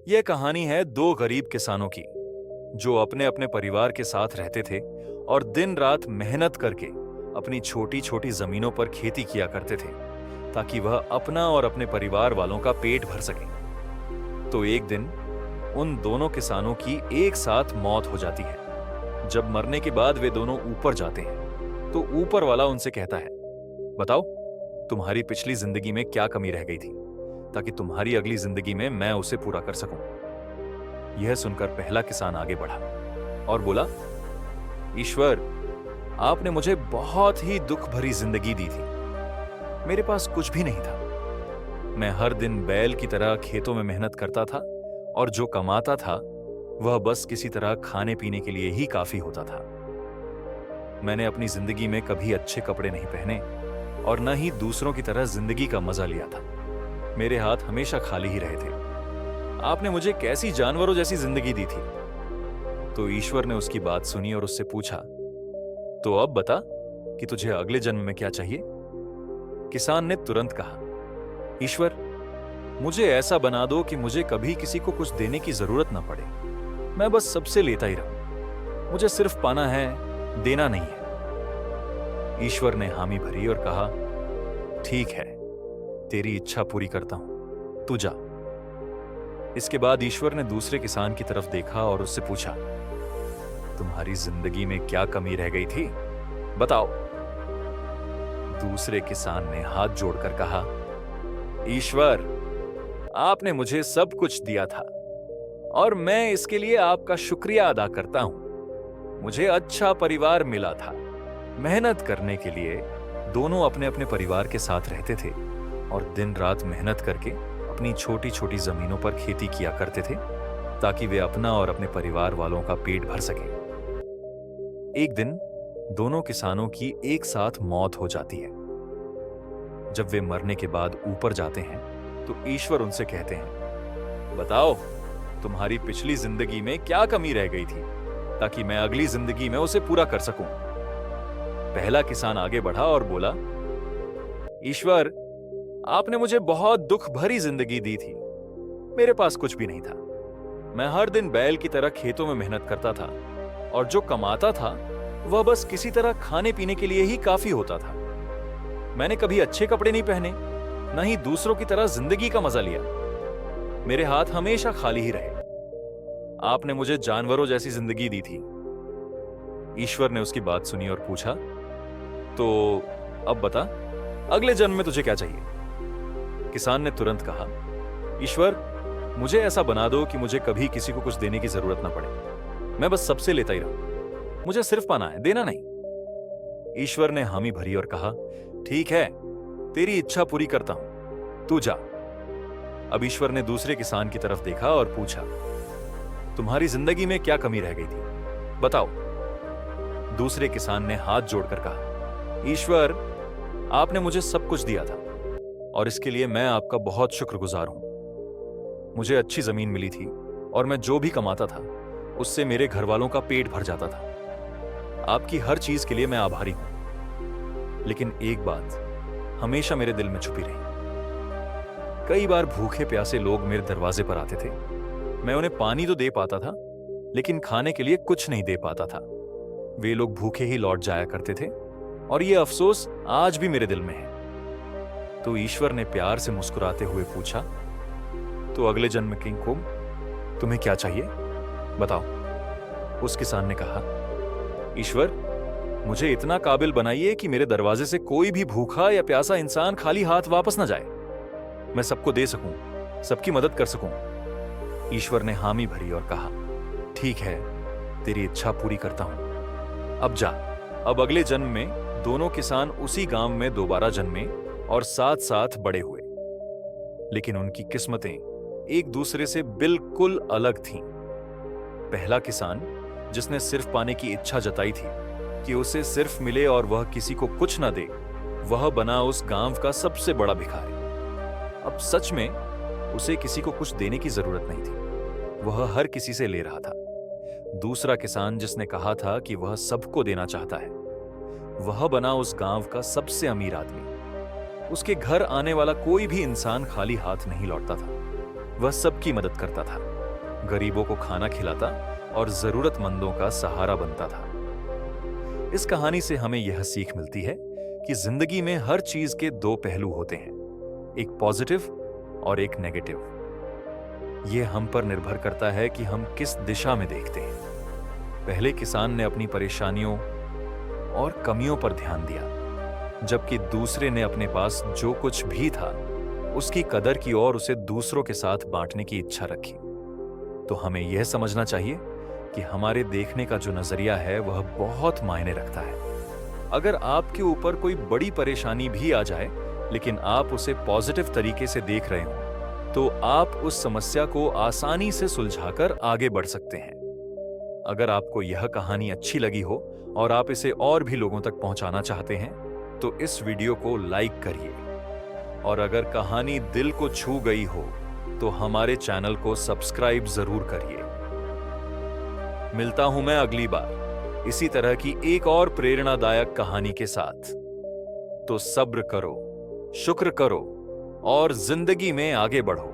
यह कहानी है दो गरीब किसानों की जो अपने अपने परिवार के साथ रहते थे और दिन रात मेहनत करके अपनी छोटी छोटी जमीनों पर खेती किया करते थे ताकि वह अपना और अपने परिवार वालों का पेट भर सकें। तो एक दिन उन दोनों किसानों की एक साथ मौत हो जाती है। जब मरने के बाद वे दोनों ऊपर जाते हैं तो ऊपर वाला उनसे कहता है, बताओ तुम्हारी पिछली जिंदगी में क्या कमी रह गई थी ताकि तुम्हारी अगली जिंदगी में मैं उसे पूरा कर सकूं। यह सुनकर पहला किसान आगे बढ़ा और बोला, ईश्वर, आपने मुझे बहुत ही दुख भरी जिंदगी दी थी। मेरे पास कुछ भी नहीं था। मैं हर दिन बैल की तरह खेतों में मेहनत करता था और जो कमाता था वह बस किसी तरह खाने पीने के लिए ही काफी होता था। मैंने अपनी जिंदगी में कभी अच्छे कपड़े नहीं पहने और न ही दूसरों की तरह जिंदगी का मजा लिया था। मेरे हाथ हमेशा खाली ही रहे थे। आपने मुझे कैसी जानवरों जैसी जिंदगी दी थी। तो ईश्वर ने उसकी बात सुनी और उससे पूछा, तो अब बता कि तुझे अगले जन्म में क्या चाहिए। किसान ने तुरंत कहा, ईश्वर, मुझे ऐसा बना दो कि मुझे कभी किसी को कुछ देने की जरूरत ना पड़े। मैं बस सबसे लेता ही रहूं। मुझे सिर्फ पाना है, देना नहीं है। ईश्वर ने हामी भरी और कहा, ठीक है, तेरी इच्छा पूरी करता हूं, तू जा। इसके बाद ईश्वर ने दूसरे किसान की तरफ देखा और उससे पूछा, तुम्हारी जिंदगी में क्या कमी रह गई थी, बताओ। दूसरे किसान ने हाथ जोड़कर कहा, ईश्वर, आपने मुझे सब कुछ दिया था और मैं इसके लिए आपका शुक्रिया अदा करता हूं। मुझे अच्छा परिवार मिला था। मेहनत करने के लिए दोनों अपने अपने परिवार के साथ रहते थे और दिन रात मेहनत करके अपनी छोटी छोटी जमीनों पर खेती किया करते थे ताकि वे अपना और अपने परिवार वालों का पेट भर सकें। एक दिन दोनों किसानों की एक साथ मौत हो जाती है। जब वे मरने के बाद ऊपर जाते हैं तो ईश्वर उनसे कहते हैं, बताओ तुम्हारी पिछली जिंदगी में क्या कमी रह गई थी ताकि मैं अगली जिंदगी में उसे पूरा कर सकूं। पहला किसान आगे बढ़ा और बोला, ईश्वर, आपने मुझे बहुत दुख भरी जिंदगी दी थी। मेरे पास कुछ भी नहीं था। मैं हर दिन बैल की तरह खेतों में मेहनत करता था और जो कमाता था वह बस किसी तरह खाने पीने के लिए ही काफी होता था। मैंने कभी अच्छे कपड़े नहीं पहने, न ही दूसरों की तरह जिंदगी का मजा लिया। मेरे हाथ हमेशा खाली ही रहे। आपने मुझे जानवरों जैसी जिंदगी दी थी। ईश्वर ने उसकी बात सुनी और पूछा, तो अब बता, अगले जन्म में तुझे क्या चाहिए। किसान ने तुरंत कहा, ईश्वर, मुझे ऐसा बना दो कि मुझे कभी किसी को कुछ देने की जरूरत ना पड़े। मैं बस सबसे लेता ही रहूं। मुझे सिर्फ पाना है, देना नहीं। ईश्वर ने हामी भरी और कहा, ठीक है, तेरी इच्छा पूरी करता हूं, तू जा। अब ईश्वर ने दूसरे किसान की तरफ देखा और पूछा, तुम्हारी जिंदगी में क्या कमी रह गई थी, बताओ। दूसरे किसान ने हाथ जोड़कर कहा, ईश्वर, आपने मुझे सब कुछ दिया था और इसके लिए मैं आपका बहुत शुक्रगुजार हूं। मुझे अच्छी जमीन मिली थी और मैं जो भी कमाता था उससे मेरे घर वालों का पेट भर जाता था। आपकी हर चीज के लिए मैं आभारी हूं। लेकिन एक बात हमेशा मेरे दिल में छुपी रही। कई बार भूखे प्यासे लोग मेरे दरवाजे पर आते थे। मैं उन्हें पानी तो दे पाता था लेकिन खाने के लिए कुछ नहीं दे पाता था। वे लोग भूखे ही लौट जाया करते थे और यह अफसोस आज भी मेरे दिल में है। तो ईश्वर ने प्यार से मुस्कुराते हुए पूछा, तो अगले जन्म किंग को तुम्हें क्या चाहिए, बताओ। उस किसान ने कहा, ईश्वर, मुझे इतना काबिल बनाइए कि मेरे दरवाजे से कोई भी भूखा या प्यासा इंसान खाली हाथ वापस ना जाए। मैं सबको दे सकूं, सबकी मदद कर सकूं। ईश्वर ने हामी भरी और कहा, ठीक है, तेरी इच्छा पूरी करता हूं, अब जा। अब अगले जन्म में दोनों किसान उसी गांव में दोबारा जन्मे और साथ साथ बड़े हुए। लेकिन उनकी किस्मतें एक दूसरे से बिल्कुल अलग थीं। पहला किसान, जिसने सिर्फ पाने की इच्छा जताई थी कि उसे सिर्फ मिले और वह किसी को कुछ ना दे, वह बना उस गांव का सबसे बड़ा भिखारी। अब सच में उसे किसी को कुछ देने की जरूरत नहीं थी। वह हर किसी से ले रहा था। दूसरा किसान, जिसने कहा था कि वह सबको देना चाहता है, वह बना उस गांव का सबसे अमीर आदमी। उसके घर आने वाला कोई भी इंसान खाली हाथ नहीं लौटता था। वह सबकी मदद करता था, गरीबों को खाना खिलाता और जरूरतमंदों का सहारा बनता था। इस कहानी से हमें यह सीख मिलती है कि जिंदगी में हर चीज के दो पहलू होते हैं, एक पॉजिटिव और एक नेगेटिव। यह हम पर निर्भर करता है कि हम किस दिशा में देखते हैं। पहले किसान ने अपनी परेशानियों और कमियों पर ध्यान दिया, जबकि दूसरे ने अपने पास जो कुछ भी था उसकी कदर की और उसे दूसरों के साथ बांटने की इच्छा रखी। तो हमें यह समझना चाहिए कि हमारे देखने का जो नजरिया है वह बहुत मायने रखता है। अगर आपके ऊपर कोई बड़ी परेशानी भी आ जाए लेकिन आप उसे पॉजिटिव तरीके से देख रहे हो, तो आप उस समस्या को आसानी से सुलझाकर आगे बढ़ सकते हैं। अगर आपको यह कहानी अच्छी लगी हो और आप इसे और भी लोगों तक पहुंचाना चाहते हैं, तो इस वीडियो को लाइक करिए। और अगर कहानी दिल को छू गई हो तो हमारे चैनल को सब्सक्राइब जरूर करिए। मिलता हूं मैं अगली बार इसी तरह की एक और प्रेरणादायक कहानी के साथ। तो सब्र करो, शुक्र करो और जिंदगी में आगे बढ़ो।